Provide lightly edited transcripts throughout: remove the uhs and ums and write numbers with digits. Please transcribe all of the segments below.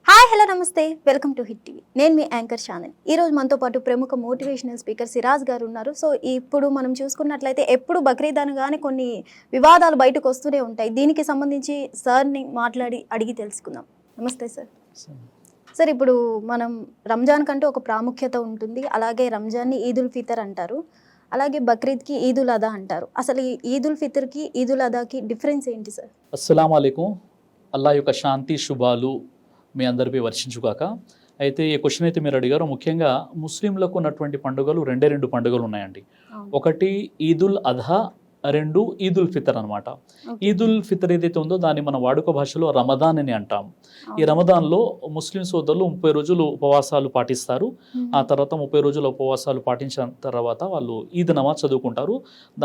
Hi hello నమస్తే welcome to hit TV. నేను మీ anchor channel. ఈరోజు మనతో పాటు ప్రముఖ మోటివేషనల్ స్పీకర్ సిరాజ్ గారు ఉన్నారు. సో ఇప్పుడు మనం చూసుకున్నట్లయితే ఎప్పుడు బక్రీద్ అనగానే కొన్ని వివాదాలు బయటకు వస్తూనే ఉంటాయి. దీనికి సంబంధించి సార్ని మాట్లాడి అడిగి తెలుసుకుందాం. నమస్తే సార్. సార్, ఇప్పుడు మనం రంజాన్ కంటూ ఒక ప్రాముఖ్యత ఉంటుంది. అలాగే రంజాన్ని ఈద్ ఉల్ ఫితర్ అంటారు, అలాగే బక్రీద్కి ఈద్ ఉల్ అదా అంటారు. అసలు ఈ ఈద్ ఉల్ ఫితర్కి ఈద్ ఉల్ అదాకి డిఫరెన్స్ ఏంటి సార్? అస్సలాము అలైకుం. అల్లా యొక్క శాంతి శుభాలు మీ అందరిపై వర్షించుగాక. అయితే ఈ క్వశ్చన్ అయితే మీరు అడిగారు. ముఖ్యంగా ముస్లింలకు ఉన్నటువంటి పండుగలు రెండు పండుగలు ఉన్నాయండి. ఒకటి ఈద్ ఉల్ అధా, రెండు ఈద్ ఉల్ ఫితర్ అనమాట. ఈద్ ఉల్ ఫితర్ ఏదైతే ఉందో దాన్ని మన వాడుక భాషలో రమదాన్ అని అంటాం. ఈ రమదాన్లో ముస్లిం సోదరులు 30 రోజులు ఉపవాసాలు పాటిస్తారు. ఆ తర్వాత 30 రోజుల ఉపవాసాలు పాటించిన తర్వాత వాళ్ళు ఈద్ నమాజ్ చదువుకుంటారు.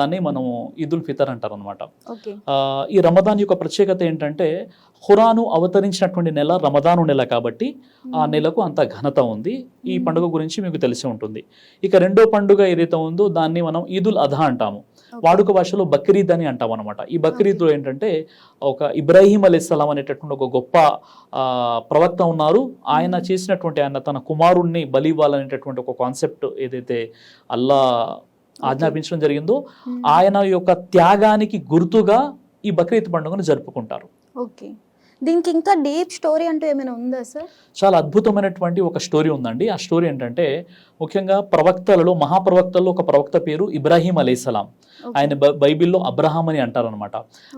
దాన్ని మనం ఈద్ ఉల్ ఫితర్ అంటారు అనమాట. ఈ రమదాన్ యొక్క ప్రత్యేకత ఏంటంటే, ఖురాను అవతరించినటువంటి నెల రమదాను నెల కాబట్టి ఆ నెలకు అంత ఘనత ఉంది. ఈ పండుగ గురించి మీకు తెలిసి ఉంటుంది. ఇక రెండో పండుగ ఏదైతే ఉందో దాన్ని మనం ఈద్ ఉల్ అధా అంటాము. వాడుక భాషలో బక్రీద్ అని అంటాం అనమాట. ఈ బక్రీద్లో ఏంటంటే, ఒక ఇబ్రాహీం అలైహిస్సలాం అనేటటువంటి ఒక గొప్ప ప్రవక్త ఉన్నారు. ఆయన తన కుమారుణ్ణి బలి ఇవ్వాలనేటటువంటి ఒక కాన్సెప్ట్ ఏదైతే అల్లా ఆజ్ఞాపించడం జరిగిందో, ఆయన యొక్క త్యాగానికి గుర్తుగా ఈ బక్రీద్ పండుగను జరుపుకుంటారు. ఓకే, దీనికి ఇంకా డీప్ స్టోరీ అంటూ ఏమైనా ఉందా సార్? చాలా అద్భుతమైనటువంటి ఒక స్టోరీ ఉందండి. ఆ స్టోరీ ఏంటంటే, ముఖ్యంగా ప్రవక్తలలో మహాప్రవక్తల్లో ఒక ప్రవక్త పేరు ఇబ్రాహీం అలైహిస్సలాం. ఆయన బైబిల్లో అబ్రహాం అని అంటారనమాట.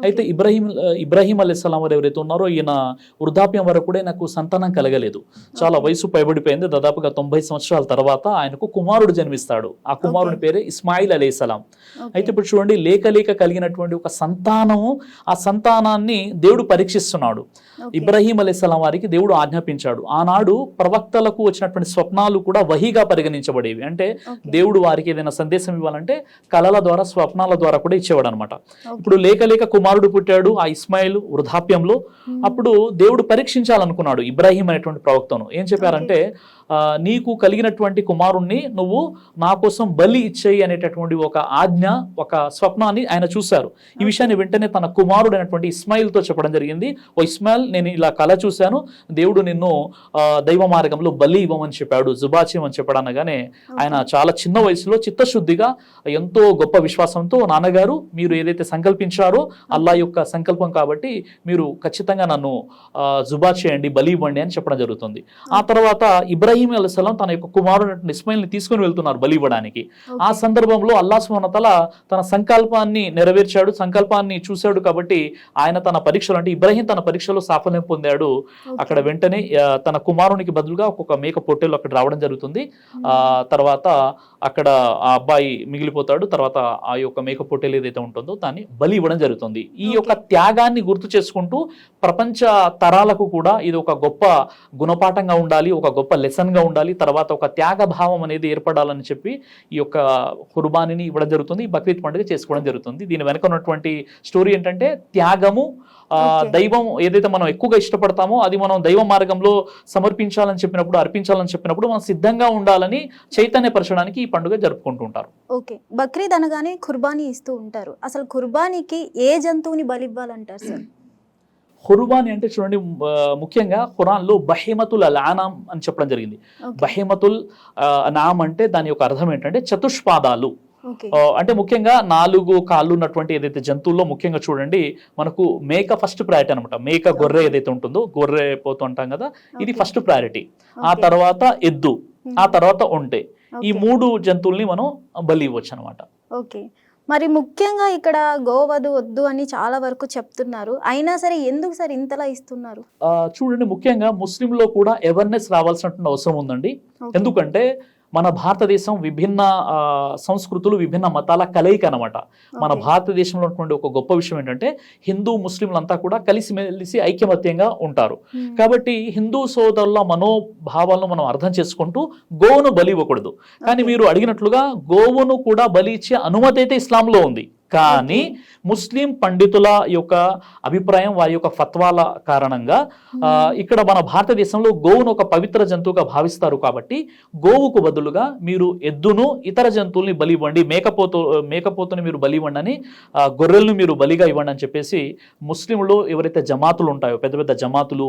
అయితే ఇబ్రాహీం అలైహిస్సలాం వారు ఎవరైతే ఉన్నారో, ఈయన వృద్ధాప్యం వరకు కూడా నాకు సంతానం కలగలేదు. చాలా వయసు పైబడిపోయింది. దాదాపుగా 90 సంవత్సరాల తర్వాత ఆయనకు కుమారుడు జన్మిస్తాడు. ఆ కుమారుడి పేరే ఇస్మాయిల్ అలైహిస్సలాం. అయితే ఇప్పుడు చూడండి, లేక కలిగినటువంటి ఒక సంతానము, ఆ సంతానాన్ని దేవుడు పరీక్షిస్తున్నాడు. ఇబ్రాహీం అలైహిస్సలాం వారికి దేవుడు ఆజ్ఞాపించాడు. ఆనాడు ప్రవక్తలకు వచ్చినటువంటి స్వప్నాలు కూడా వహీగా పరిగణించబడేవి. అంటే దేవుడు వారికి ఏదైనా సందేశం ఇవ్వాలంటే కళల ద్వారా, స్వప్నాల ద్వారా కూడా ఇచ్చేవాడు అనమాట. ఇప్పుడు లేక కుమారుడు పుట్టాడు ఆ ఇస్మాయిల్ వృద్ధాప్యంలో. అప్పుడు దేవుడు పరీక్షించాలనుకున్నాడు ఇబ్రాహీం అనేటువంటి ప్రవక్తను. ఏం చెప్పారంటే, నీకు కలిగినటువంటి కుమారుణ్ణి నువ్వు నా కోసం బలి ఇచ్చేయి అనేటటువంటి ఒక ఆజ్ఞ, ఒక స్వప్నాన్ని ఆయన చూశారు. ఈ విషయాన్ని వెంటనే తన కుమారుడు అయినటువంటి ఇస్మాయిల్తో చెప్పడం జరిగింది. ఓ ఇస్మాయిల్, నేను ఇలా కళ చూశాను, దేవుడు నిన్ను దైవ మార్గంలో బలి ఇవ్వమని చెప్పాడు, జుబాచేయమని చెప్పాడు. అనగానే ఆయన చాలా చిన్న వయసులో చిత్తశుద్ధిగా, ఎంతో గొప్ప విశ్వాసంతో, నాన్నగారు మీరు ఏదైతే సంకల్పించారో అల్లా యొక్క సంకల్పం కాబట్టి మీరు ఖచ్చితంగా నన్ను జుబా చేయండి, బలి ఇవ్వండి అని చెప్పడం జరుగుతుంది. ఆ తర్వాత ఇబ్రాహీం అలైహిస్సలాం తన యొక్క కుమారుడు ఇస్మాయిల్ని తీసుకుని వెళ్తున్నారు బలి ఇవ్వడానికి. ఆ సందర్భంలో అల్లాహ్ సుబ్హానహు వ తఆలా తన సంకల్పాన్ని నెరవేర్చాడు, సంకల్పాన్ని చూశాడు. కాబట్టి ఆయన తన పరీక్షలు, అంటే ఇబ్రాహీం తన పరీక్షలో సాఫల్యం పొందాడు. అక్కడ వెంటనే తన కుమారునికి బదులుగా ఒక్కొక్క మేక పొట్టేలు అక్కడ రావడం జరుగుతుంది. తర్వాత అక్కడ ఆ అబ్బాయి మిగిలిపోతాడు. తర్వాత ఆ యొక్క మేక పొట్టేలు ఏదైతే ఉంటుందో దాన్ని బలి ఇవ్వడం జరుగుతుంది. ఈ యొక్క త్యాగాన్ని గుర్తు చేసుకుంటూ ప్రపంచ తరాలకు కూడా ఇది ఒక గొప్ప గుణపాఠంగా ఉండాలి, ఒక గొప్ప లెసన్ గా ఉండాలి, తర్వాత ఒక త్యాగ భావం అనేది ఏర్పడాలని చెప్పి ఈ యొక్క కుర్బానీని ఇవ్వడం జరుగుతుంది. ఈ బక్రీద్ పండుగ చేసుకోవడం జరుగుతుంది. దీని వెనక ఉన్నటువంటి స్టోరీ ఏంటంటే, త్యాగము, దైవం ఏదైతే మనం ఎక్కువగా ఇష్టపడతామో అది మనం దైవ మార్గంలో సమర్పించాలని చెప్పినప్పుడు, అర్పించాలని చెప్పినప్పుడు మనం సిద్ధంగా ఉండాలని చైతన్యపరచడానికి ఈ పండుగ జరుపుకుంటూ ఉంటారు. ఓకే, బక్రీద్ అనగానే కుర్బానీ ఇస్తూ ఉంటారు. అసలు కుర్బానీకి ఏ జంతువుని బలి ఇవ్వాలంటారు సార్? ఖుర్బానీ అంటే చూడండి, ముఖ్యంగా ఖురాన్లో బహీమతుల్ అనామ్ అని చెప్పడం జరిగింది. బహీమతుల్ అనామ్ అంటే దాని యొక్క అర్థం ఏంటంటే చతుష్పాదాలు. అంటే ముఖ్యంగా 4 కాళ్ళు ఉన్నటువంటి ఏదైతే జంతువుల్లో ముఖ్యంగా చూడండి, మనకు మేక ఫస్ట్ ప్రయారిటీ అనమాట. మేక, గొర్రె ఏదైతే ఉంటుందో, గొర్రె పోతూ ఉంటాం కదా, ఇది ఫస్ట్ ప్రయారిటీ. ఆ తర్వాత ఎద్దు, ఆ తర్వాత ఒంటె. ఈ 3 జంతువుల్ని మనం బలి ఇవ్వచ్చు అనమాట. ఓకే, మరి ముఖ్యంగా ఇక్కడ గోవధు వద్దు అని చాలా వరకు చెప్తున్నారు. అయినా సరే ఎందుకు సార్ ఇంతలా ఇస్తున్నారు? చూడండి, ముఖ్యంగా ముస్లింలో కూడా అవేర్నెస్ రావాల్సినటువంటి అవసరం ఉందండి. ఎందుకంటే మన భారతదేశం విభిన్న సంస్కృతులు, విభిన్న మతాల కలయిక అనమాట. మన భారతదేశంలో ఉన్నటువంటి ఒక గొప్ప విషయం ఏంటంటే, హిందూ ముస్లింలంతా కూడా కలిసిమెలిసి ఐకమత్యంగా ఉంటారు. కాబట్టి హిందూ సోదరుల మనోభావాలను మనం అర్థం చేసుకుంటూ గోవును బలి ఇవ్వకూడదు. కానీ మీరు అడిగినట్లుగా గోవును కూడా బలి ఇచ్చే అనుమతి అయితే ఇస్లాంలో ఉంది. కానీ ముస్లిం పండితుల యొక్క అభిప్రాయం, వారి యొక్క ఫత్వాల కారణంగా ఇక్కడ మన భారతదేశంలో గోవును ఒక పవిత్ర జంతువుగా భావిస్తారు. కాబట్టి గోవుకు బదులుగా మీరు ఎద్దును, ఇతర జంతువుల్ని బలి ఇవ్వండి, మేకపోతుని మీరు బలి ఇవ్వండి అని, గొర్రెలను మీరు బలిగా ఇవ్వండి అని చెప్పేసి ముస్లింలు ఎవరైతే జమాతులు ఉంటాయో, పెద్ద పెద్ద జమాతులు,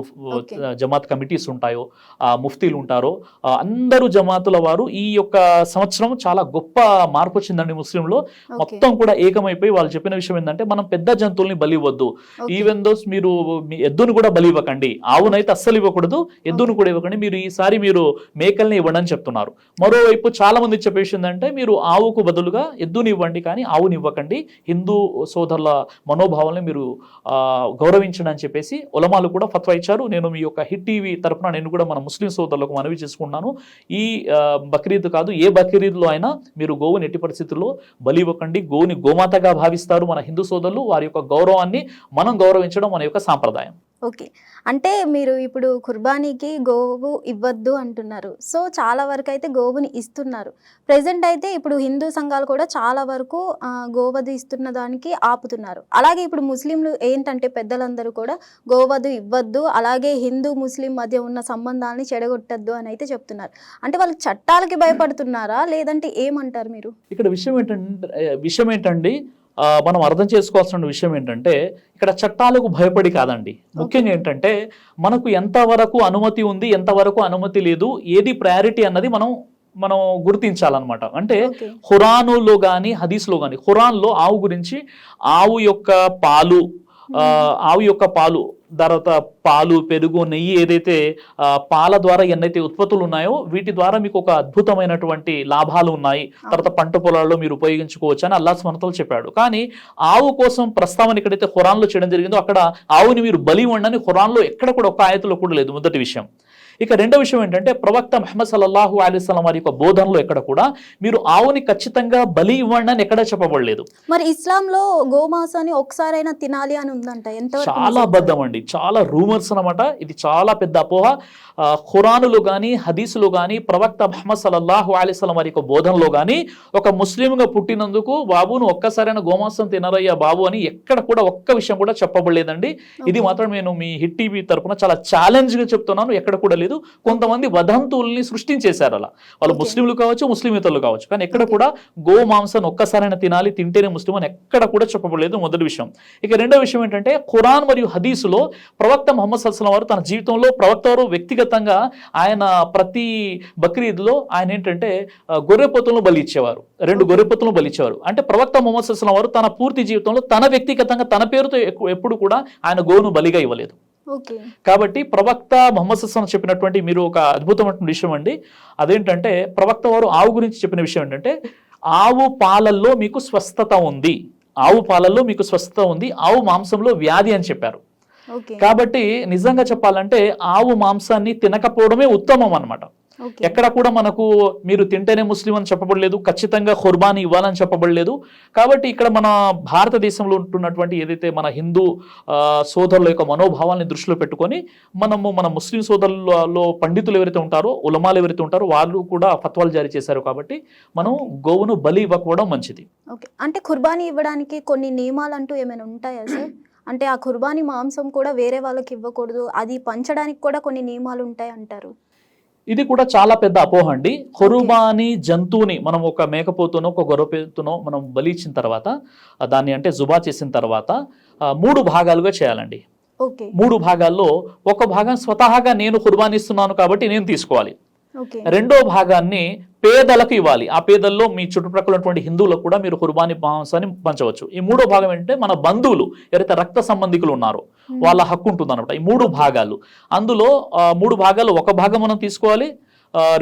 జమాత్ కమిటీస్ ఉంటాయో, ముఫ్తీలు ఉంటారో, అందరూ జమాతుల వారు ఈ యొక్క సంవత్సరం చాలా గొప్ప మార్పు వచ్చిందండి ముస్లింలో. మొత్తం కూడా ఏకమైపోయి వాళ్ళు చెప్పిన విషయం ఏంటంటే, మనం పెద్ద జంతువుల్ని బలి ఇవ్వద్దు, ఈవెన్ దోస్ మీరు మీ ఎద్దును కూడా బలి ఇవ్వకండి, ఆవునైతే అస్సలు ఇవ్వకూడదు, ఎద్దును కూడా ఇవ్వకండి, మీరు ఈసారి మీరు మేకల్ని ఇవ్వండి అని చెప్తున్నారు. మరోవైపు చాలా మంది చెప్పే విషయం ఏంటంటే, మీరు ఆవుకు బదులుగా ఎద్దుని ఇవ్వండి కానీ ఆవుని ఇవ్వకండి, హిందూ సోదరుల మనోభావాలను మీరు గౌరవించండి అని చెప్పేసి ఉలమాలు కూడా ఫత్వా ఇచ్చారు. నేను మీ యొక్క హిట్ టీవీ తరఫున నేను కూడా మన ముస్లిం సోదరులకు మనవి చేసుకున్నాను, ఈ బక్రీద్ కాదు ఏ బక్రీద్లో అయినా మీరు గోవుని ఎట్టి పరిస్థితుల్లో బలి ఇవ్వకండి. గోవుని గోమాతగా భావిస్తారు మన హిందూ సోదరులు, వారి యొక్క గౌరవాన్ని మనం గౌరవించడం మన యొక్క సాంప్రదాయం. ఓకే, అంటే మీరు ఇప్పుడు కుర్బానీకి గోవు ఇవ్వద్దు అంటున్నారు. సో చాలా వరకు అయితే గోవుని ఇస్తున్నారు. ప్రెసెంట్ అయితే ఇప్పుడు హిందూ సంఘాలు కూడా చాలా వరకు గోవధ ఇస్తున్న దానికి ఆపుతున్నారు. అలాగే ఇప్పుడు ముస్లింలు ఏంటంటే పెద్దలందరూ కూడా గోవధ ఇవ్వద్దు, అలాగే హిందూ ముస్లిం మధ్య ఉన్న సంబంధాలని చెడగొట్టద్దు అని అయితే చెప్తున్నారు. అంటే వాళ్ళకి చట్టాలకి భయపడుతున్నారా, లేదంటే ఏమంటారు మీరు? ఇక్కడ విషయం ఏంటండి మనం అర్థం చేసుకోవాల్సిన విషయం ఏంటంటే, ఇక్కడ చట్టాలకు భయపడి కాదండి. ముఖ్యంగా ఏంటంటే, మనకు ఎంతవరకు అనుమతి ఉంది, ఎంతవరకు అనుమతి లేదు, ఏది ప్రయారిటీ అన్నది మనం గుర్తించాలన్నమాట. అంటే ఖురానులో కానీ హదీస్లో కానీ, ఖురాన్లో ఆవు గురించి, ఆవు యొక్క పాలు తర్వాత పాలు, పెరుగు, నెయ్యి, ఏదైతే పాల ద్వారా ఎన్నైతే ఉత్పత్తులు ఉన్నాయో వీటి ద్వారా మీకు ఒక అద్భుతమైనటువంటి లాభాలు ఉన్నాయి, తర్వాత పంట పొలాల్లో మీరు ఉపయోగించుకోవచ్చు అని అల్లాహ్ సుబ్హానహు వ తఆలా చెప్పాడు. కానీ ఆవు కోసం ప్రస్తావన ఎక్కడైతే ఖురాన్లో చేయడం జరిగిందో అక్కడ ఆవుని మీరు బలి ఇవ్వండి ఖురాన్లో ఎక్కడ కూడా ఒక్క ఆయతలో కూడా లేదు. మొదటి విషయం. ఇక రెండో విషయం ఏంటంటే, ప్రవక్త ముహమ్మద్ సల్లల్లాహు అలైహి వసల్లం వారి యొక్క బోధనలో ఎక్కడ కూడా మీరు ఆవుని ఖచ్చితంగా బలి ఇవ్వండి అని ఎక్కడ చెప్పబడలేదు. మరి ఇస్లాంలో గోమాంసాన్ని ఒకసారైనా తినాలి అని ఉందంట, చాలా అబద్ధం అండి, చాలా రూమర్స్ అన్నమాట. ఇది చాలా పెద్ద అపోహ. ఖురానులో కానీ హదీసులో కానీ ప్రవక్త ముహమ్మద్ సల్లల్లాహు అలైహి వసల్లం వారి యొక్క బోధనలో కానీ ఒక ముస్లింగా పుట్టినందుకు బాబును ఒక్కసారైనా గోమాంసం తినరయ్యా బాబు అని ఎక్కడ కూడా ఒక్క విషయం కూడా చెప్పబడలేదండి. ఇది మాత్రం నేను మీ హిట్ టీవీ తరఫున చాలా ఛాలెంజ్ గా చెప్తున్నాను, ఎక్కడ కూడా లేదు. కొంతమంది వదంతుల్ని సృష్టించేశారు అలా, వాళ్ళు ముస్లింలు కావచ్చు, ముస్లిమేతరులు కావచ్చు, కానీ ఎక్కడ కూడా గో మాంసాన్ని ఒక్కసారైనా తినాలి, తింటేనే ముస్లిం అని ఎక్కడ కూడా చెప్పబడలేదు. మొదటి విషయం. ఇక రెండో విషయం ఏంటంటే, ఖురాన్ మరియు హదీసులో ప్రవక్త ముహమ్మద్ సల్లల్లాహు అలైహి వసల్లం వారు తన జీవితంలో ప్రవక్త వారు వ్యక్తిగతంగా ఆయన ప్రతి బక్రీద్లో ఆయన ఏంటంటే గొర్రెపోతులను బలి ఇచ్చేవారు, 2 గొర్రెపోతులను బలి ఇచ్చేవారు. అంటే ప్రవక్త ముహమ్మద్ సల్లల్లాహు అలైహి వసల్లం వారు తన పూర్తి జీవితంలో తన వ్యక్తిగతంగా తన పేరుతో ఎప్పుడు కూడా ఆయన గోను బలిగా ఇవ్వలేదు. కాబట్టి ప్రవక్త ముహమ్మద్ సల్లల్లాహు అలైహి వసల్లం చెప్పినటువంటి మీరు ఒక అద్భుతమైన విషయం అండి, అదేంటంటే ప్రవక్త వారు ఆవు గురించి చెప్పిన విషయం ఏంటంటే, ఆవు పాలల్లో మీకు స్వస్థత ఉంది, ఆవు పాలల్లో మీకు స్వస్థత ఉంది, ఆవు మాంసంలో వ్యాధి అని చెప్పారు. కాబట్టి నిజంగా చెప్పాలంటే ఆవు మాంసాన్ని తినకపోవడమే ఉత్తమం అన్నమాట. ఎక్కడ కూడా మనకు మీరు తింటేనే ముస్లిం అని చెప్పబడలేదు, ఖచ్చితంగా ఖుర్బానీ ఇవ్వాలని చెప్పబడలేదు. కాబట్టి ఇక్కడ మన భారతదేశంలో ఉంటున్నటువంటి ఏదైతే మన హిందూ సోదరుల యొక్క మనోభావాన్ని దృష్టిలో పెట్టుకొని మన ముస్లిం సోదరులలో పండితులు ఎవరైతే ఉంటారో, ఉలమాలు ఎవరైతే ఉంటారో వాళ్ళు కూడా ఫత్వాలు జారీ చేశారు. కాబట్టి మనం గోవును బలి ఇవ్వకపోవడం మంచిది. అంటే ఖుర్బానీ ఇవ్వడానికి కొన్ని నియమాలు అంటూ ఏమైనా ఉంటాయా సార్? అంటే ఆ ఖుర్బానీ మాంసం కూడా వేరే వాళ్ళకి ఇవ్వకూడదు, అది పంచడానికి కూడా కొన్ని నియమాలు ఉంటాయి అంటారు. ఇది కూడా చాలా పెద్ద అపోహ అండి. ఖుర్బానీ జంతువుని మనం ఒక మేకపోతునో ఒక గొర్రెపోతునో మనం బలి ఇచ్చిన తర్వాత దాన్ని అంటే జుబా చేసిన తర్వాత 3 భాగాలుగా చేయాలండి. 3 భాగాల్లో ఒక భాగం స్వతహాగా నేను ఖుర్బానీ ఇస్తున్నాను కాబట్టి నేను తీసుకోవాలి, రెండో భాగాన్ని పేదలకు ఇవ్వాలి. ఆ పేదల్లో మీ చుట్టుప్రక్కల ఉన్నటువంటి హిందువులకు కూడా మీరు ఖుర్బానీ మాంసాన్ని పంచవచ్చు. ఈ 3వ భాగం ఏంటంటే మన బంధువులు ఎవరైతే రక్త సంబంధికులు ఉన్నారో వాళ్ళ హక్కు ఉంటుంది అనమాట. ఈ 3 భాగాలు, అందులో 3 భాగాలు ఒక భాగం మనం తీసుకోవాలి,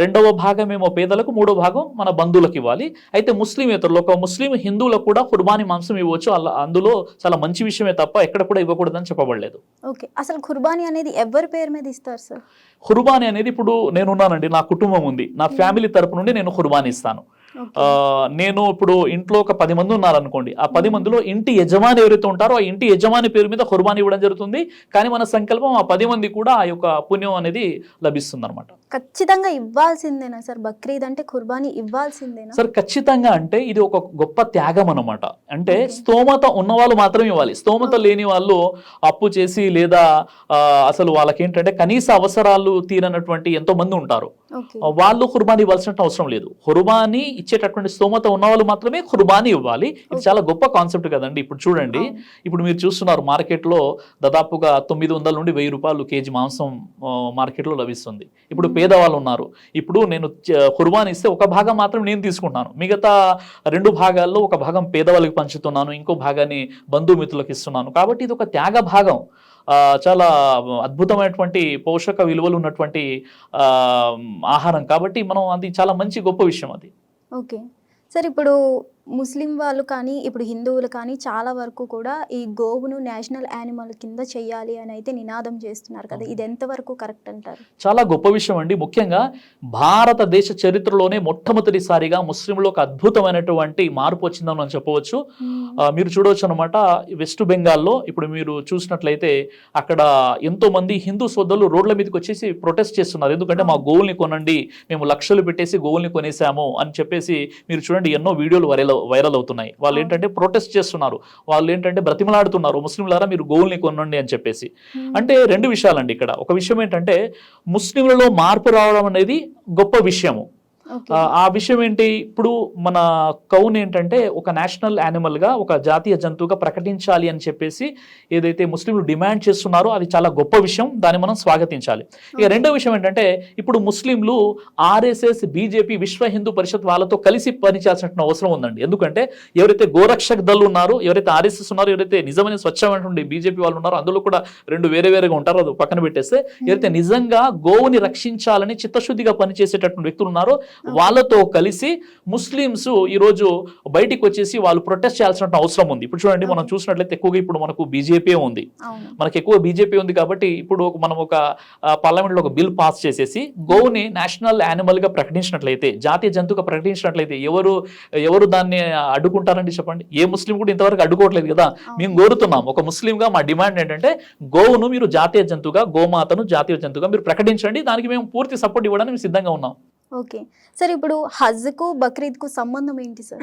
రెండవ భాగం ఏమో పేదలకు, 3వ భాగం మన బంధువులకు ఇవ్వాలి. అయితే ముస్లిమేతరులు ఒక ముస్లిం హిందువులకు కూడా ఖుర్బానీ మాంసం ఇవ్వచ్చు, అందులో చాలా మంచి విషయమే తప్ప ఎక్కడ కూడా ఇవ్వకూడదని చెప్పబడలేదు. ఓకే, అసలు ఖుర్బానీ అనేది ఎవరి పేరు మీద ఇస్తారు సార్? ఖుర్బానీ అనేది ఇప్పుడు నేనున్నానండి, నా కుటుంబం ఉంది, నా ఫ్యామిలీ తరపు నుండి నేను ఖుర్బానీ ఇస్తాను. నేను ఇప్పుడు ఇంట్లో ఒక 10 మంది ఉన్నారనుకోండి, ఆ 10 మందిలో ఇంటి యజమాని ఎవరైతే ఉంటారో ఆ ఇంటి యజమాని పేరు మీద ఖుర్బానీ ఇవ్వడం జరుగుతుంది. కానీ మన సంకల్పం ఆ 10 మంది కూడా ఆ యొక్క పుణ్యం అనేది లభిస్తుంది అనమాట. ఖచ్చితంగా ఇవ్వాల్సిందేనా సార్? బక్రీద్ అంటే కుర్బానీ ఇవ్వాల్సిందేనా? సార్ ఖచ్చితంగా, అంటే ఇది ఒక గొప్ప త్యాగం అన్నమాట. అంటే Okay. స్తోమత ఉన్న వాళ్ళు మాత్రమే ఇవ్వాలి. స్తోమత లేని వాళ్ళు అప్పు చేసి లేదా అసలు వాళ్ళకేంటంటే కనీస అవసరాలు తీరనటువంటి ఎంతో మంది ఉంటారు. ఓకే. వాళ్ళు కుర్బానీ ఇవ్వాల్సిన అవసరం లేదు. కుర్బానీ ఇచ్చేటటువంటి స్తోమత ఉన్న వాళ్ళు మాత్రమే కుర్బానీ ఇవ్వాలి. ఇది చాలా గొప్ప కాన్సెప్ట్ కదండి. ఇప్పుడు చూడండి, ఇప్పుడు మీరు చూస్తున్నారు మార్కెట్లో దాదాపుగా 900 నుండి 1000 రూపాయలు కేజీ మాంసం మార్కెట్లో లభిస్తుంది. ఇప్పుడు పేదవాళ్ళు ఉన్నారు. ఇప్పుడు నేను కుర్బానీ ఇస్తే ఒక భాగం మాత్రం నేను తీసుకుంటాను, మిగతా 2 భాగాల్లో ఒక భాగం పేదవాళ్ళకి పంచుతున్నాను, ఇంకో భాగాన్ని బంధుమిత్రులకు ఇస్తున్నాను. కాబట్టి ఇది ఒక త్యాగ భాగం. చాలా అద్భుతమైనటువంటి పోషక విలువలు ఉన్నటువంటి ఆహారం. కాబట్టి మనం అది చాలా మంచి గొప్ప విషయం అది. ఓకే సార్, ఇప్పుడు ముస్లిం వాళ్ళు కానీ ఇప్పుడు హిందువులు కానీ చాలా వరకు కూడా ఈ గోవును నేషనల్ యానిమల్ కింద చెయ్యాలి అని అయితే నినాదం చేస్తున్నారు కదా, ఇది ఎంతవరకు కరెక్ట్ అంటారు? చాలా గొప్ప విషయం అండి. ముఖ్యంగా భారతదేశ చరిత్రలోనే మొట్టమొదటిసారిగా ముస్లింలో ఒక అద్భుతమైనటువంటి మార్పు వచ్చిందని మనం చెప్పవచ్చు. మీరు చూడవచ్చు అనమాట, వెస్ట్ బెంగాల్లో ఇప్పుడు మీరు చూసినట్లయితే అక్కడ ఎంతో మంది హిందూ సోదరులు రోడ్ల మీదకి వచ్చేసి ప్రొటెస్ట్ చేస్తున్నారు. ఎందుకంటే మా గోవుల్ని కొనండి, మేము లక్షలు పెట్టేసి గోవుల్ని కొనేసాము అని చెప్పేసి మీరు చూడండి ఎన్నో వీడియోలు వైరల్ అవుతున్నాయి. వాళ్ళు ఏంటంటే ప్రొటెస్ట్ చేస్తున్నారు, వాళ్ళు ఏంటంటే బ్రతిమలాడుతున్నారు, ముస్లింలారా మీరు గోవుల్ని కొనండి అని చెప్పేసి. అంటే 2 విషయాలండి ఇక్కడ. ఒక విషయం ఏంటంటే ముస్లింలలో మార్పు రావడం అనేది గొప్ప విషయము. ఆ విషయం ఏంటి, ఇప్పుడు మన కౌన్ ఏంటంటే ఒక నేషనల్ యానిమల్ గా, ఒక జాతీయ జంతువుగా ప్రకటించాలి అని చెప్పేసి ఏదైతే ముస్లింలు డిమాండ్ చేస్తున్నారో అది చాలా గొప్ప విషయం, దాన్ని మనం స్వాగతించాలి. ఇక రెండో విషయం ఏంటంటే ఇప్పుడు ముస్లింలు ఆర్ఎస్ఎస్, బీజేపీ, విశ్వ హిందూ పరిషత్ వాళ్ళతో కలిసి పనిచేయాల్సిన అవసరం ఉందండి. ఎందుకంటే ఎవరైతే గోరక్షక్ దళ్ ఉన్నారో, ఎవరైతే ఆర్ఎస్ఎస్ ఉన్నారో, ఎవరైతే నిజమైన స్వచ్ఛమైనటువంటి బీజేపీ వాళ్ళు ఉన్నారో, అందులో కూడా 2 వేరేగా ఉంటారో, అది పక్కన పెట్టేస్తే ఎవరైతే నిజంగా గోవుని రక్షించాలని చిత్తశుద్ధిగా పనిచేసేటటువంటి వ్యక్తులు ఉన్నారో వాళ్ళతో కలిసి ముస్లిమ్స్ ఈరోజు బయటికి వచ్చేసి వాళ్ళు ప్రొటెస్ట్ చేయాల్సిన అవసరం ఉంది. ఇప్పుడు చూడండి, మనం చూసినట్లయితే ఎక్కువగా ఇప్పుడు మనకు బీజేపీ ఉంది, మనకు ఎక్కువ బీజేపీ ఉంది. కాబట్టి ఇప్పుడు మనం ఒక పార్లమెంట్లో ఒక బిల్ పాస్ చేసేసి గోవుని నేషనల్ యానిమల్ గా ప్రకటించినట్లయితే, జాతీయ జంతువుగా ప్రకటించినట్లయితే ఎవరు దాన్ని అడ్డుకుంటారండి చెప్పండి? ఏ ముస్లిం కూడా ఇంతవరకు అడ్డుకోవట్లేదు కదా. మేము కోరుతున్నాం, ఒక ముస్లింగా మా డిమాండ్ ఏంటంటే గోవును మీరు జాతీయ జంతువుగా, గోమాతను జాతీయ జంతువుగా మీరు ప్రకటించండి, దానికి మేము పూర్తి సపోర్ట్ ఇవ్వడానికి మేము సిద్ధంగా ఉన్నాం. ఓకే సార్, ఇప్పుడు హజ్కు బక్రీద్కు సంబంధం ఏంటి సార్?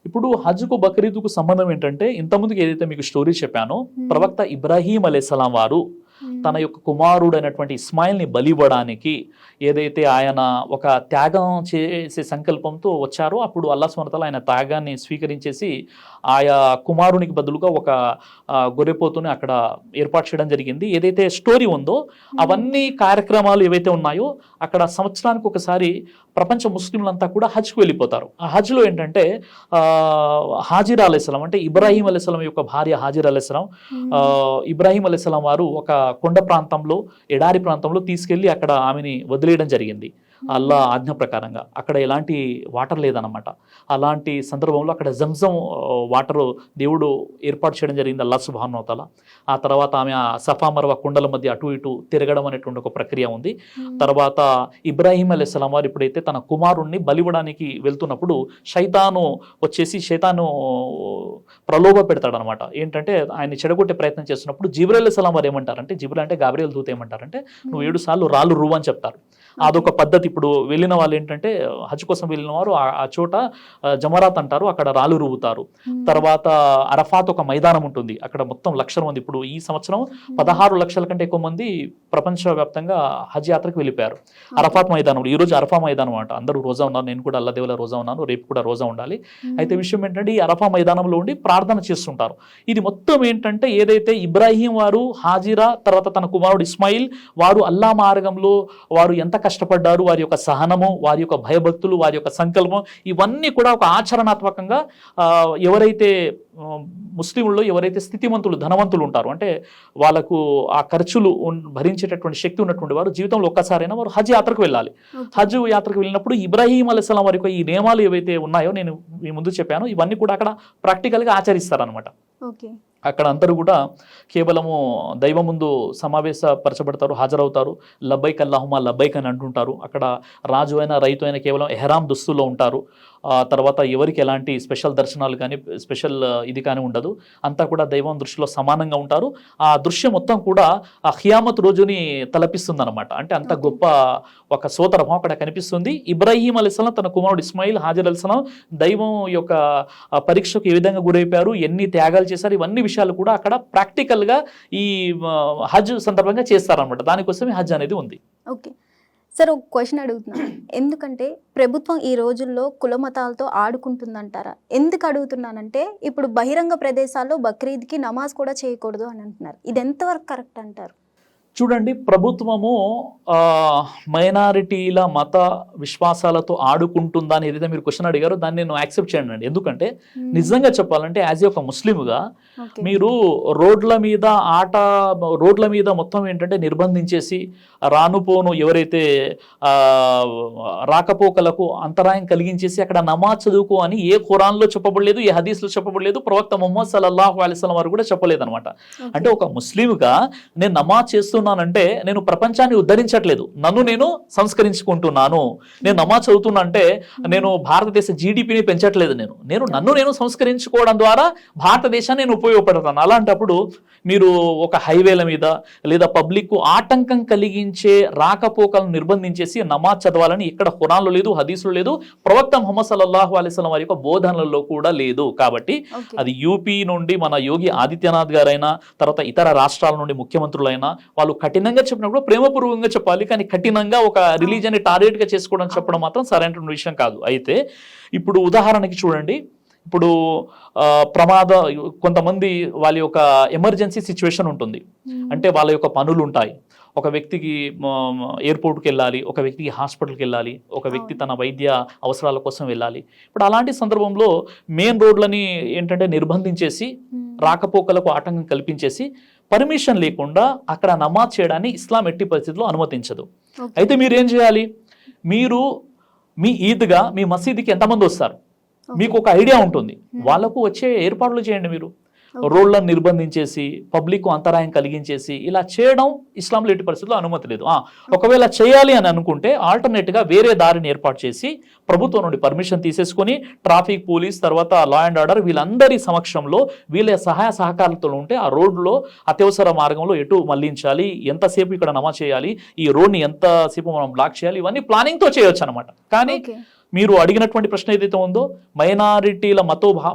ఇప్పుడు హజ్కు బక్రీద్కు సంబంధం ఏంటంటే, ఇంతకుముందుకు ఏదైతే మీకు స్టోరీ చెప్పానో, ప్రవక్త ఇబ్రాహీం అలైహిస్సలాం వారు తన యొక్క కుమారుడైనటువంటి ఇస్మాయిల్ని బలివ్వడానికి ఏదైతే ఆయన ఒక త్యాగం చేసే సంకల్పంతో వచ్చారో, అప్పుడు అల్లాహ్ సుబ్హానహు వ తఆలా ఆయన త్యాగాన్ని స్వీకరించేసి ఆయా కుమారునికి బదులుగా ఒక గొర్రెపోతుని అక్కడ ఏర్పాటు చేయడం జరిగింది. ఏదైతే స్టోరీ ఉందో అవన్నీ కార్యక్రమాలు ఏవైతే ఉన్నాయో అక్కడ సంవత్సరానికి ఒకసారి ప్రపంచ ముస్లింలంతా కూడా హజ్కు వెళ్ళిపోతారు. ఆ హజ్లో ఏంటంటే హాజిరా అలైహిస్సలాం, అంటే ఇబ్రాహీం అలైహిస్సలాం యొక్క భార్య హాజిరా అలైహిస్సలాం, ఇబ్రాహీం అలైహిస్సలాం వారు ఒక కొండ ప్రాంతంలో, ఎడారి ప్రాంతంలో తీసుకెళ్లి అక్కడ ఆమెని వదిలేయడం జరిగింది. అల్లా ఆజ్ఞ ప్రకారంగా అక్కడ ఎలాంటి వాటర్ లేదన్నమాట. అలాంటి సందర్భంలో అక్కడ జంజం వాటర్ దేవుడు ఏర్పాటు చేయడం జరిగింది అల్లాహ్ సుబ్హానహు వ తఆలా. ఆ తర్వాత ఆమె సఫా మర్వా కొండల మధ్య అటు ఇటు తిరగడం అనేటువంటి ఒక ప్రక్రియ ఉంది. తర్వాత ఇబ్రాహీం అలైహిస్సలాం వారు ఎప్పుడైతే తన కుమారుణ్ణి బలివ్వడానికి వెళ్తున్నప్పుడు శైతాను ప్రలోభ పెడతాడనమాట. ఏంటంటే ఆయన చెడగొట్టే ప్రయత్నం చేస్తున్నప్పుడు జిబ్రీల్ అలైహిస్సలాం వారు ఏమంటారంటే, జిబ్రీల్ అంటే గాబ్రియల్ దూత ఏమంటారంటే, నువ్వు 7 సార్లు రాళ్ళు రువ్వు అని చెప్తారు. అదొక పద్ధతి. ఇప్పుడు వెళ్ళిన వాళ్ళు ఏంటంటే హజ్ కోసం వెళ్ళిన వారు ఆ చోట జమరాత్ అంటారు, అక్కడ రాళ్ళు రువ్వుతారు. తర్వాత అరఫాత్ ఒక మైదానం ఉంటుంది, అక్కడ మొత్తం లక్షల మంది, ఇప్పుడు ఈ సంవత్సరం 16 లక్షల కంటే ఎక్కువ మంది ప్రపంచవ్యాప్తంగా హజ్ యాత్రకు వెళ్ళిపోయారు అరఫాత్ మైదానంలో. ఈ రోజు అరఫా మైదానం అంట, అందరూ రోజా ఉన్నారు, నేను కూడా అల్లా దేవుల రోజా ఉన్నాను, రేపు కూడా రోజా ఉండాలి. అయితే విషయం ఏంటంటే ఈ అరఫా మైదానంలో ఉండి ప్రార్థన చేస్తుంటారు. ఇది మొత్తం ఏంటంటే ఏదైతే ఇబ్రాహీం వారు, హాజిరా, తర్వాత తన కుమారుడు ఇస్మాయిల్ వారు అల్లా మార్గంలో వారు ఎంత కష్టపడ్డారు, వారి యొక్క సహనము, వారి యొక్క భయభక్తులు, వారి యొక్క సంకల్పం, ఇవన్నీ కూడా ఒక ఆచరణాత్మకంగా ఎవరైతే ముస్లింల్లో ఎవరైతే స్థితిమంతులు, ధనవంతులు ఉంటారో, అంటే వాళ్ళకు ఆ ఖర్చులు భరించేటటువంటి శక్తి ఉన్నటువంటి వారు జీవితంలో ఒక్కసారైనా వారు హజ్ యాత్రకు వెళ్ళాలి. హజ్ యాత్రకు వెళ్ళినప్పుడు ఇబ్రాహీం అలైహిస్సలాం వారి యొక్క ఈ నియమాలు ఏవైతే ఉన్నాయో నేను మీ ముందు చెప్పాను, ఇవన్నీ కూడా అక్కడ ప్రాక్టికల్గా ఆచరిస్తారనమాట. ఓకే అక్కడ అందరూ కూడా కేవలము దైవం ముందు సమావేశపరచబడతారు, హాజరవుతారు. లబ్బైక్ అల్లాహుమా లబ్బైక్ అని అంటుంటారు. అక్కడ రాజు అయినా రైతు అయినా కేవలం ఎహ్రాం దుస్తుల్లో ఉంటారు. తర్వాత ఎవరికి ఎలాంటి స్పెషల్ దర్శనాలు కానీ స్పెషల్ ఇది కానీ ఉండదు. అంతా కూడా దైవం దృష్టిలో సమానంగా ఉంటారు. ఆ దృశ్యం మొత్తం కూడా ఆ ఖియామత్ రోజుని తలపిస్తుంది అనమాట. అంటే అంత గొప్ప ఒక సోదరభావం అక్కడ కనిపిస్తుంది. ఇబ్రాహీం అలైహిస్సలాం తన కుమారుడు ఇస్మాయిల్, హాజర్ అలైహిస్సలాం దైవం యొక్క పరీక్షకు ఏ విధంగా గురైపోయారు, ఎన్ని త్యాగాలు చేశారు, ఇవన్నీ విషయాలు కూడా అక్కడ ప్రాక్టికల్గా ఈ హజ్ సందర్భంగా చేస్తారనమాట. దానికోసమే హజ్ అనేది ఉంది. ఓకే సార్, ఒక క్వశ్చన్ అడుగుతున్నాను. ఎందుకంటే ప్రభుత్వం ఈ రోజుల్లో కుల మతాలతో ఆడుకుంటుందంటారా? ఎందుకు అడుగుతున్నానంటే ఇప్పుడు బహిరంగ ప్రదేశాల్లో బక్రీద్కి నమాజ్ కూడా చేయకూడదు అని అంటున్నారు. ఇది ఎంతవరకు కరెక్ట్ అంటారు? చూడండి, ప్రభుత్వము మైనారిటీల మత విశ్వాసాలతో ఆడుకుంటుందా అని ఏదైతే మీరు క్వశ్చన్ అడిగారో దాన్ని నేను యాక్సెప్ట్ చేయండి అండి. ఎందుకంటే నిజంగా చెప్పాలంటే యాజ్ ఏ ఒక ముస్లింగా మీరు రోడ్ల మీద మొత్తం ఏంటంటే నిర్బంధించేసి రానుపోను ఎవరైతే రాకపోకలకు అంతరాయం కలిగించేసి అక్కడ నమాజ్ చదువుకో అని ఏ ఖురాన్లో చెప్పబడలేదు, ఏ హదీస్లో చెప్పబడలేదు, ప్రవక్త ముహమ్మద్ సల్లల్లాహు అలైహి వసల్లం వారు కూడా చెప్పలేదు అనమాట. అంటే ఒక ముస్లింగా నేను నమాజ్ చేస్తున్నానంటే నేను ప్రపంచాన్ని ఉద్ధరించట్లేదు, నన్ను నేను సంస్కరించుకుంటున్నాను. నేను నమాజ్ చదువుతున్నా అంటే నేను భారతదేశ జీడిపిని పెంచట్లేదు. నేను నన్ను నేను సంస్కరించుకోవడం ద్వారా భారతదేశాన్ని నేను ఉపయోగపడతాను. అలాంటప్పుడు మీరు ఒక హైవేల మీద లేదా పబ్లిక్ ఆటంకం కలిగించే రాకపోకలను నిర్బంధించేసి నమాజ్ చదవాలని ఇక్కడ ఖురాన్లో లేదు, హదీసులో లేదు, ప్రవక్త ముహమ్మద్ సల్లల్లాహు అలైహి వసల్లం వారి యొక్క బోధనలలో కూడా లేదు. కాబట్టి అది యూపీ నుండి మన యోగి ఆదిత్యనాథ్ గారైనా తర్వాత ఇతర రాష్ట్రాల నుండి ముఖ్యమంత్రులైనా వాళ్ళు కఠినంగా చెప్పినప్పుడు ప్రేమపూర్వకంగా చెప్పాలి. కానీ కఠినంగా ఒక రిలీజన్ని టార్గెట్గా చేసుకోవడం చెప్పడం మాత్రం సరైన విషయం కాదు. అయితే ఇప్పుడు ఉదాహరణకి చూడండి, ఇప్పుడు కొంతమంది వాళ్ళ యొక్క ఎమర్జెన్సీ సిచ్యువేషన్ ఉంటుంది. అంటే వాళ్ళ యొక్క పనులు ఉంటాయి. ఒక వ్యక్తికి ఎయిర్పోర్ట్కి వెళ్ళాలి, ఒక వ్యక్తికి హాస్పిటల్కి వెళ్ళాలి, ఒక వ్యక్తి తన వైద్య అవసరాల కోసం వెళ్ళాలి. ఇప్పుడు అలాంటి సందర్భంలో మెయిన్ రోడ్లని ఏంటంటే నిర్బంధించేసి రాకపోకలకు ఆటంకం కల్పించేసి పర్మిషన్ లేకుండా అక్కడ నమాజ్ చేయడాన్ని ఇస్లాం ఎట్టి పరిస్థితుల్లో అనుమతించదు. అయితే మీరు ఏం చేయాలి? మీరు మీ ఈద్గా మీ మసీదుకి ఎంతమంది వస్తారు మీకు ఒక ఐడియా ఉంటుంది. వాళ్ళకు వచ్చే ఏర్పాట్లు చేయండి. మీరు రోడ్లను నిర్బంధించేసి పబ్లిక్ అంతరాయం కలిగించేసి ఇలా చేయడం ఇస్లాంలో ఎట్టి పరిస్థితుల్లో అనుమతి లేదు. ఒకవేళ చేయాలి అని అనుకుంటే ఆల్టర్నేట్గా వేరే దారిని ఏర్పాటు చేసి ప్రభుత్వం నుండి పర్మిషన్ తీసేసుకొని ట్రాఫిక్ పోలీస్ తర్వాత లా అండ్ ఆర్డర్ వీళ్ళందరి సమక్షంలో వీళ్ళ సహాయ సహకారాలతో ఉంటే ఆ రోడ్లో అత్యవసర మార్గంలో ఎటు మళ్లించాలి, ఎంతసేపు ఇక్కడ నమాజ్ చేయాలి, ఈ రోడ్ని ఎంతసేపు మనం బ్లాక్ చేయాలి, ఇవన్నీ ప్లానింగ్తో చేయొచ్చు అనమాట. కానీ మీరు అడిగినటువంటి ప్రశ్న ఏదైతే ఉందో మైనారిటీల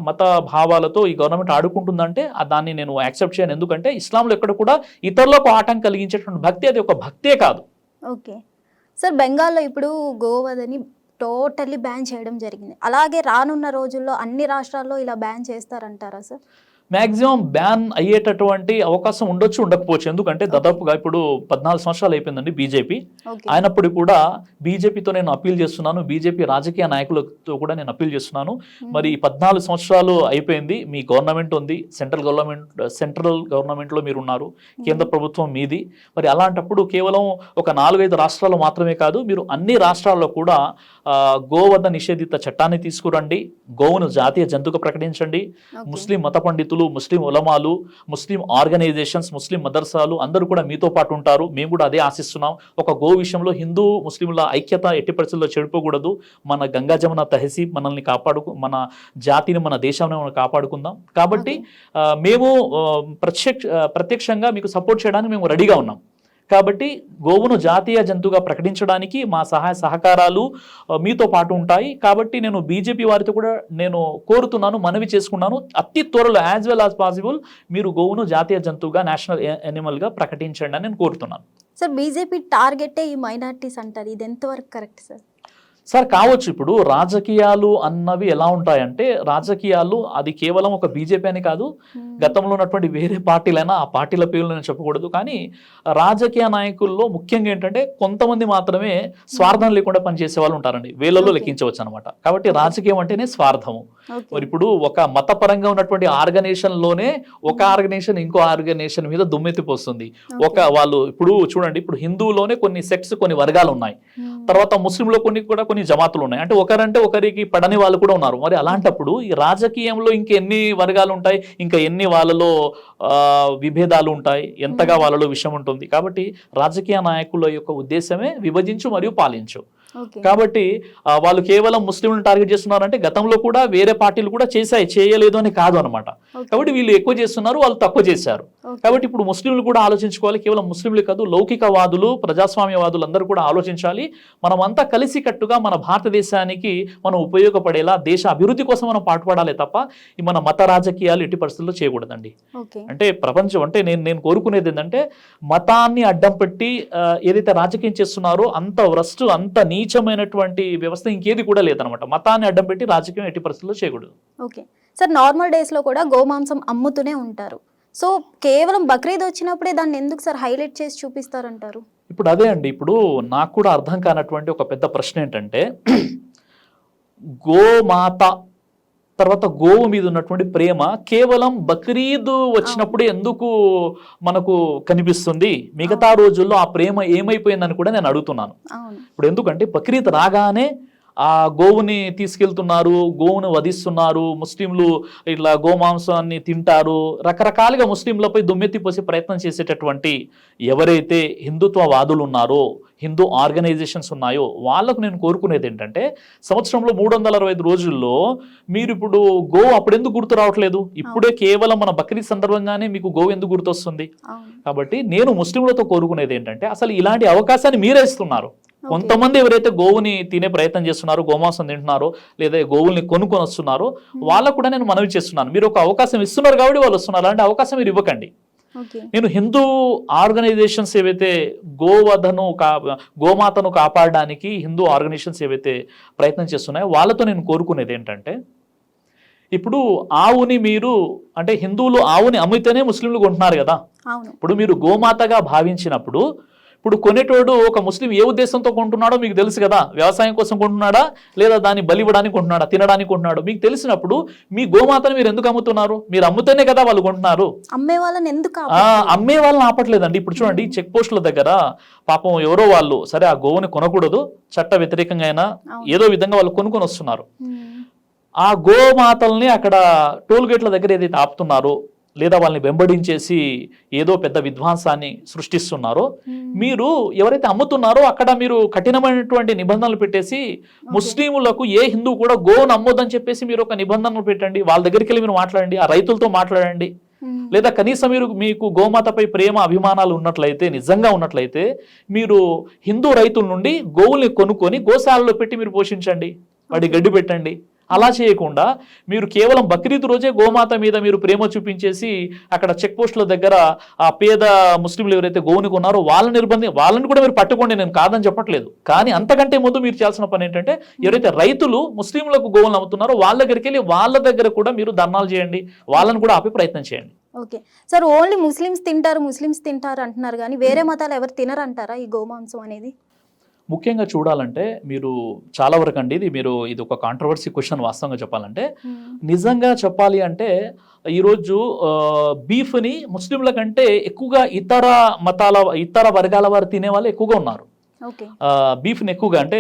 మత భావాలతో ఈ గవర్నమెంట్ ఆడుకుంటుందంటే దాన్ని నేను యాక్సెప్ట్ చేయను. ఎందుకంటే ఇస్లాంలో ఎక్కడ కూడా ఇతరులకు ఆటంకం కలిగించేటువంటి భక్తి అది ఒక భక్తే కాదు. ఓకే సార్, బెంగాల్లో ఇప్పుడు గోవధని టోటల్లీ బ్యాన్ చేయడం జరిగింది. అలాగే రానున్న రోజుల్లో అన్ని రాష్ట్రాల్లో ఇలా బ్యాన్ చేస్తారంటారా సార్? మ్యాక్సిమం బ్యాన్ అయ్యేటటువంటి అవకాశం ఉండొచ్చు, ఉండకపోవచ్చు. ఎందుకంటే దాదాపుగా ఇప్పుడు 14 సంవత్సరాలు అయిపోయిందండి బీజేపీ. అయినప్పుడు కూడా బీజేపీతో నేను అప్పీల్ చేస్తున్నాను, బీజేపీ రాజకీయ నాయకులతో కూడా నేను అప్పీల్ చేస్తున్నాను. మరి 14 సంవత్సరాలు అయిపోయింది, మీ గవర్నమెంట్ ఉంది, సెంట్రల్ గవర్నమెంట్లో మీరు ఉన్నారు, కేంద్ర ప్రభుత్వం మీది. మరి అలాంటప్పుడు కేవలం ఒక 4-5 రాష్ట్రాలు మాత్రమే కాదు, మీరు అన్ని రాష్ట్రాల్లో కూడా గోవధ నిషేధిత చట్టాన్ని తీసుకురండి, గోవును జాతీయ జంతువుగా ప్రకటించండి. ముస్లిం మత పండితులు, ముస్లిం ఉలమాలు, ముస్లిం ఆర్గనైజేషన్స్, ముస్లిం మదర్సాలు అందరూ కూడా మీతో పాటు ఉంటారు. మేము కూడా అదే ఆశిస్తున్నాం. ఒక గో విషయంలో హిందూ ముస్లింల ఐక్యత ఎట్టి పరిస్థితుల్లో చెడిపోకూడదు. మన గంగా జమున తహసీబ్ మనల్ని మన జాతిని మన దేశాన్ని మనం కాపాడుకుందాం. కాబట్టి మేము ప్రత్యక్షంగా మీకు సపోర్ట్ చేయడానికి మేము రెడీగా ఉన్నాం. కాబట్టి గోవును జాతీయ జంతువుగా ప్రకటించడానికి మా సహాయ సహకారాలు మీతో పాటు ఉంటాయి. కాబట్టి నేను బీజేపీ వారితో కూడా నేను కోరుతున్నాను, మనవి చేసుకున్నాను, అతి త్వరలో యాజ్ వెల్ యాజ్ పాసిబుల్ మీరు గోవును జాతీయ జంతువుగా నేషనల్ యానిమల్గా ప్రకటించండి అని నేను కోరుతున్నాను. సార్, బీజేపీ టార్గెటే ఈ మైనారిటీస్ అంటారు, ఇది ఎంతవరకు కరెక్ట్ సార్? సార్ కావచ్చు. ఇప్పుడు రాజకీయాలు అన్నవి ఎలా ఉంటాయంటే, రాజకీయాలు అది కేవలం ఒక బీజేపీ అని కాదు, గతంలో ఉన్నటువంటి వేరే పార్టీలైనా ఆ పార్టీల పేర్లు నేను చెప్పకూడదు. కానీ రాజకీయ నాయకుల్లో ముఖ్యంగా ఏంటంటే కొంతమంది మాత్రమే స్వార్థం లేకుండా పనిచేసే వాళ్ళు ఉంటారండి, వేలలో లెక్కించవచ్చు అనమాట. కాబట్టి రాజకీయం అంటేనే స్వార్థము. మరి ఇప్పుడు ఒక మతపరంగా ఉన్నటువంటి ఆర్గనైజేషన్లోనే ఒక ఆర్గనైజేషన్ ఇంకో ఆర్గనైజేషన్ మీద దుమ్మెత్తిపోస్తుంది. వాళ్ళు ఇప్పుడు చూడండి, ఇప్పుడు హిందువులోనే కొన్ని సెక్ట్స్, కొన్ని వర్గాలు ఉన్నాయి, తర్వాత ముస్లింలో కొన్ని కొన్ని జమాతులు ఉన్నాయి, అంటే ఒకరంటే ఒకరికి పడని వాళ్ళు కూడా ఉన్నారు. మరి అలాంటప్పుడు ఈ రాజకీయంలో ఇంకెన్ని వర్గాలు ఉంటాయి, ఇంకా ఎన్ని వాళ్ళలో విభేదాలు ఉంటాయి, ఎంతగా వాళ్ళలో విషయం ఉంటుంది. కాబట్టి రాజకీయ నాయకుల యొక్క ఉద్దేశమే విభజించు మరియు పాలించు. కాబట్టి వాళ్ళు కేవలం ముస్లింలను టార్గెట్ చేస్తున్నారంటే గతంలో కూడా వేరే పార్టీలు కూడా చేయలేదు అని కాదు అనమాట. కాబట్టి వీళ్ళు ఎక్కువ చేస్తున్నారు, వాళ్ళు తక్కువ చేశారు. కాబట్టి ఇప్పుడు ముస్లింలు కూడా ఆలోచించుకోవాలి. కేవలం ముస్లింలు కాదు, లౌకికవాదులు, ప్రజాస్వామ్యవాదులు అందరూ కూడా ఆలోచించాలి. మనం అంతా కలిసికట్టుగా మన భారతదేశానికి మనం ఉపయోగపడేలా దేశ అభివృద్ధి కోసం మనం పాటుపడాలి తప్ప ఈ మన మత రాజకీయాలు ఎట్టి పరిస్థితుల్లో చేయకూడదండి. అంటే ప్రపంచం అంటే నేను కోరుకునేది ఏంటంటే మతాన్ని అడ్డం పెట్టి ఏదైతే రాజకీయం చేస్తున్నారో అంత వరస్ట్, అంత నీచమైనటువంటి వ్యవస్థ ఇంకేది కూడా లేదనమాట. మతాన్ని అడ్డం పెట్టి రాజకీయం ఎట్టి పరిస్థితుల్లో చేయకూడదు. ఓకే సార్, నార్మల్ డేస్లో కూడా గోమాంసం అమ్ముతూనే ఉంటారు. సో కేవలం బక్రీద్ వచ్చినప్పుడే దాన్ని ఎందుకు సార్ హైలైట్ చేసి చూపిస్తారంటారు? ఇప్పుడు అదే అండి, ఇప్పుడు నాకు కూడా అర్థం కానటువంటి ఒక పెద్ద ప్రశ్న ఏంటంటే గోమాత తర్వాత గోవు మీద ఉన్నటువంటి ప్రేమ కేవలం బక్రీద్ వచ్చినప్పుడే ఎందుకు మనకు కనిపిస్తుంది? మిగతా రోజుల్లో ఆ ప్రేమ ఏమైపోయిందని కూడా నేను అడుగుతున్నాను. ఇప్పుడు ఎందుకంటే బక్రీద్ రాగానే ఆ గోవుని తీసుకెళ్తున్నారు, గోవును వధిస్తున్నారు, ముస్లింలు ఇట్లా గోమాంసాన్ని తింటారు, రకరకాలుగా ముస్లింలపై దుమ్మెత్తిపోసే ప్రయత్నం చేసేటటువంటి ఎవరైతే హిందుత్వవాదులు ఉన్నారో, హిందూ ఆర్గనైజేషన్స్ ఉన్నాయో వాళ్ళకు నేను కోరుకునేది ఏంటంటే సంవత్సరంలో 365 రోజుల్లో మీరు ఇప్పుడు గోవు అప్పుడెందుకు గుర్తు రావట్లేదు? ఇప్పుడే కేవలం మన బక్రీద్ సందర్భంగానే మీకు గోవు ఎందుకు గుర్తొస్తుంది? కాబట్టి నేను ముస్లింలతో కోరుకునేది ఏంటంటే అసలు ఇలాంటి అవకాశాన్ని మీరే ఇస్తున్నారు. కొంతమంది ఎవరైతే గోవుని తినే ప్రయత్నం చేస్తున్నారో, గోమాంసం తింటున్నారో, లేదా గోవుల్ని కొనుక్కొని వస్తున్నారో వాళ్ళకు కూడా నేను మనవి చేస్తున్నాను. మీరు ఒక అవకాశం ఇస్తున్నారు కాబట్టి వాళ్ళు వస్తున్నారు, అలాంటి అవకాశం మీరు ఇవ్వకండి. నేను హిందూ ఆర్గనైజేషన్స్ ఏవైతే గోమాతను కాపాడడానికి హిందూ ఆర్గనైజేషన్స్ ఏవైతే ప్రయత్నం చేస్తున్నాయో వాళ్ళతో నేను కోరుకునేది ఏంటంటే ఇప్పుడు ఆవుని మీరు అంటే హిందువులు ఆవుని అమ్మితేనే ముస్లింలు కొంటున్నారు కదా. ఇప్పుడు మీరు గోమాతగా భావించినప్పుడు ఇప్పుడు కొనేటోడు ఒక ముస్లిం ఏ ఉద్దేశంతో కొంటున్నాడో మీకు తెలుసు కదా. వ్యవసాయం కోసం కొంటున్నాడా, లేదా దాన్ని బలివ్వడానికి కొంటున్నాడా, తినడానికి కొంటున్నాడు మీకు తెలిసినప్పుడు మీ గోమాతను మీరు ఎందుకు అమ్ముతున్నారు? మీరు అమ్ముతేనే కదా వాళ్ళు కొంటున్నారు. అమ్మే వాళ్ళని ఆపట్లేదండి. ఇప్పుడు చూడండి, చెక్ పోస్టుల దగ్గర పాపం ఎవరో వాళ్ళు సరే ఆ గోవుని కొనకూడదు, చట్ట వ్యతిరేకంగా అయినా ఏదో విధంగా వాళ్ళు కొనుక్కొని వస్తున్నారు. ఆ గోమాతల్ని అక్కడ టోల్ గేట్ల దగ్గర ఏదైతే ఆపుతున్నారో లేదా వాళ్ళని వెంబడించేసి ఏదో పెద్ద విధ్వంసాన్ని సృష్టిస్తున్నారో, మీరు ఎవరైతే అమ్ముతున్నారో అక్కడ మీరు కఠినమైనటువంటి నిబంధనలు పెట్టేసి ముస్లింలకు ఏ హిందూ కూడా గోవును అమ్మొద్దని చెప్పేసి మీరు ఒక నిబంధనలు పెట్టండి. వాళ్ళ దగ్గరికి వెళ్ళి మీరు మాట్లాడండి, ఆ రైతులతో మాట్లాడండి. లేదా కనీసం మీకు గోమాతపై ప్రేమ అభిమానాలు ఉన్నట్లయితే, నిజంగా ఉన్నట్లయితే మీరు హిందూ రైతుల నుండి గోవుల్ని కొనుక్కొని గోశాలలో పెట్టి మీరు పోషించండి, వాడి గడ్డి పెట్టండి. అలా చేయకుండా మీరు కేవలం బక్రీద్ రోజే గోమాత మీద మీరు ప్రేమ చూపించేసి అక్కడ చెక్ పోస్టుల దగ్గర ఆ పేద ముస్లింలు ఎవరైతే గోవుని కొన్నారో వాళ్ళని కూడా మీరు పట్టుకోండి, నేను కాదని చెప్పట్లేదు. కానీ అంతకంటే ముందు మీరు చేయాల్సిన పని ఏంటంటే ఎవరైతే రైతులు ముస్లింలకు గోవులను అమ్ముతున్నారో వాళ్ళ దగ్గరికి వెళ్ళి వాళ్ళ దగ్గర కూడా మీరు ధర్నాలు చేయండి, వాళ్ళని కూడా ఆపే ప్రయత్నం చేయండి. ఓకే సార్, ఓన్లీ ముస్లిమ్స్ తింటారు అంటున్నారు కానీ వేరే మతాలు ఎవరు తినరంటారా ఈ గోమాంసం అనేది? ముఖ్యంగా చూడాలంటే మీరు చాలా వరకు అండి ఇది ఒక కాంట్రవర్సీ క్వశ్చన్. వాస్తవంగా చెప్పాలంటే, నిజంగా చెప్పాలి అంటే ఈరోజు బీఫ్ని ముస్లింల కంటే ఎక్కువగా ఇతర వర్గాల వారు తినే వాళ్ళు ఎక్కువగా ఉన్నారు. బీఫ్ని ఎక్కువగా అంటే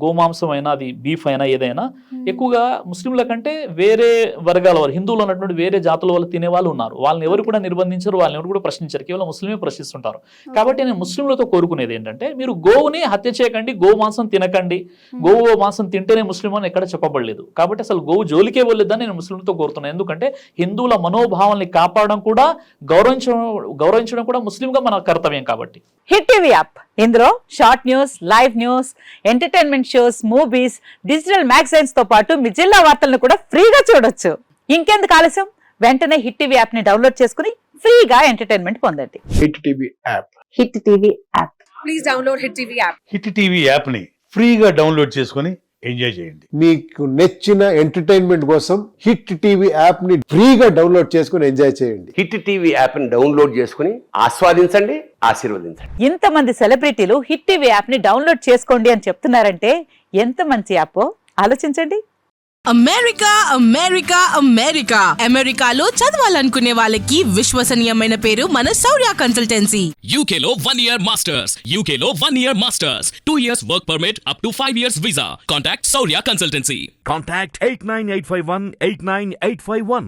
గోమాంసం అయినా అది బీఫ్ అయినా ఏదైనా ఎక్కువగా ముస్లింల కంటే వేరే వర్గాల వారు, హిందువులు ఉన్నటువంటి వేరే జాతుల వాళ్ళు తినే వాళ్ళు ఉన్నారు. వాళ్ళని ఎవరు కూడా నిర్బంధించరు, వాళ్ళని ఎవరు కూడా ప్రశ్నించారు, కేవలం ముస్లిమే ప్రశ్నిస్తుంటారు. కాబట్టి నేను ముస్లింలతో కోరుకునేది ఏంటంటే మీరు గోవుని హత్య చేయకండి, గోమాంసం తినకండి. గోవు మాంసం తింటేనే ముస్లిం అని ఎక్కడ చెప్పబడలేదు. కాబట్టి అసలు గోవు జోలికే వెళ్ళొద్దని నేను ముస్లింలతో కోరుతున్నాను. ఎందుకంటే హిందువుల మనోభావాల్ని కాపాడడం కూడా గౌరవించడం కూడా ముస్లింగా మన కర్తవ్యం. కాబట్టి హిట్ టీవీ యాప్, ఇందులో short news, live news, entertainment shows, movies, digital magazines తో పాటు మీ జిల్లా వార్తలను కూడా ఫ్రీగా చూడొచ్చు. ఇంకెందుకు ఆలస్యం, వెంటనే హిట్ టీవీ యాప్ ని డౌన్లోడ్ చేసుకుని ఫ్రీగా ఎంటర్టైన్మెంట్ పొందండి. Hit TV app, hit TV app, please download hit TV app. Hit TV app ని ఫ్రీగా డౌన్లోడ్ చేసుకుని ఎంజాయ్ చేయండి. మీకు నచ్చిన ఎంటర్టైన్మెంట్ కోసం హిట్ టీవీ యాప్ ని ఫ్రీగా డౌన్లోడ్ చేసుకుని ఎంజాయ్ చేయండి. హిట్ టీవీ యాప్ ని డౌన్లోడ్ చేసుకుని ఆస్వాదించండి, ఆశీర్వదించండి. ఇంతమంది సెలబ్రిటీలు హిట్ టీవీ యాప్ ని డౌన్లోడ్ చేసుకోండి అని చెప్తున్నారంటే ఎంత మంచి యాప్ ఆలోచించండి. అమెరికా అమెరికా అమెరికా అమెరికాలో చదవాలనుకునే వాళ్ళకి విశ్వసనీయమైన పేరు మన శౌర్య కన్సల్టెన్సీ. UK లో 1 year masters. UK లో 1 year masters. 2 years work permit up to 5 years visa. Contact Saurya Consultancy. Contact 89851 89851.